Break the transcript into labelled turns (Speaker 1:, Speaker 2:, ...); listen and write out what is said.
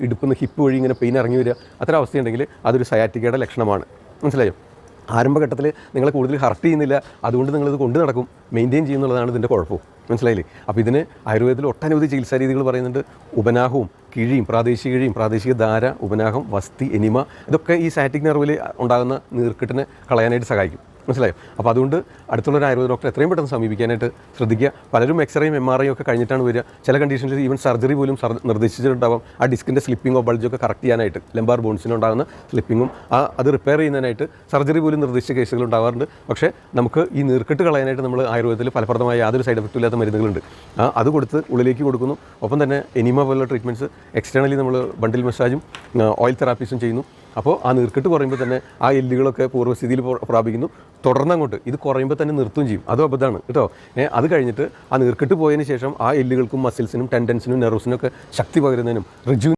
Speaker 1: ഇടുപ്പിന്ന് hip വഴി ഇങ്ങനെ pain ഇറങ്ങി വരിക, അത്തരം അവസ്ഥയുണ്ടെങ്കിൽ അതൊരു സയാറ്റിക്കയുടെ ലക്ഷണമാണ്. മനസ്സിലായോ? ആരംഭഘട്ടത്തിൽ നിങ്ങളെ കൂടുതൽ ഹർട്ട് ചെയ്യുന്നില്ല, അതുകൊണ്ട് നിങ്ങളിത് കൊണ്ട് നടക്കും, മെയിൻറ്റെയിൻ ചെയ്യുന്നുള്ളതാണ് ഇതിൻ്റെ കുഴപ്പവും. മനസ്സിലായില്ലേ? അപ്പോൾ ഇതിന് ആയുർവേദത്തിൽ ഒട്ടനവധി ചികിത്സാ രീതികൾ പറയുന്നുണ്ട്. ഉപനാഹവും കിഴിയും പ്രാദേശിക ധാര, ഉപനാഹം, വസ്തി, എനിമ, ഇതൊക്കെ ഈ സാറ്റിക് നെർവിൽ ഉണ്ടാകുന്ന നീർക്കെട്ടിനെ കളയാനായിട്ട് സഹായിക്കും. മനസ്സിലായോ? അപ്പോൾ അതുകൊണ്ട് അടുത്തുള്ള ഒരു ആയുർവേദ ഡോക്ടറെ എത്രയും പെട്ടെന്ന് സമീപിക്കാനായിട്ട് ശ്രദ്ധിക്കുക. പലരും എക്സ്റേയും MRI ഒക്കെ കഴിഞ്ഞിട്ടാണ് വരിക. ചില കണ്ടീഷനിൽ ഈവൻ സർജറി പോലും നിർദ്ദേശിച്ചിട്ടുണ്ടാവും. ആ ഡിസ്കിൻ്റെ സ്ലിപ്പിങ്ങോ ബൾജൊക്കെ കറക്റ്റ് ചെയ്യാനായിട്ട്, ലംബാർ ബോൺസിനുണ്ടാകുന്ന സ്ലിപ്പിങ്ങും അത് റിപ്പയർ ചെയ്യുന്നതിനായിട്ട് സർജറി പോലും നിർദ്ദേശിച്ച കേസുകൾ ഉണ്ടാവാറുണ്ട്. പക്ഷേ നമുക്ക് ഈ നീർക്കെട്ട് കളയാനായിട്ട് നമ്മൾ ആയുർവേദത്തിൽ ഫലപ്രദമായ യാതൊരു സൈഡ് എഫക്റ്റും ഇല്ലാത്ത മരുന്നുകളുണ്ട്. അത് കൊടുത്ത് ഉള്ളിലേക്ക് കൊടുക്കുന്നു. ഒപ്പം തന്നെ എനിമ പോലുള്ള ട്രീറ്റ്മെൻറ്റ്സ് എക്സ്റ്റേണലി നമ്മൾ ബണ്ടിൽ മസാജും ഓയിൽ തെറാപ്പീസും ചെയ്യുന്നു. അപ്പോൾ ആ നീർക്കെട്ട് കുറയുമ്പോൾ തന്നെ ആ എല്ലുകളൊക്കെ പൂർവ്വസ്ഥിതിയിൽ പ്രാപിക്കുന്നു. തുടർന്നങ്ങോട്ട് ഇത് കുറയുമ്പോൾ തന്നെ നിർത്തുകയും ചെയ്യും. അതും അബദ്ധമാണ് കേട്ടോ. അത് കഴിഞ്ഞിട്ട് ആ നീർക്കെട്ട് പോയതിന് ശേഷം ആ എല്ലുകൾക്കും മസിൽസിനും ടെൻഡൻസിനും നെർവ്സിനും ഒക്കെ ശക്തി പകരുന്നതിനും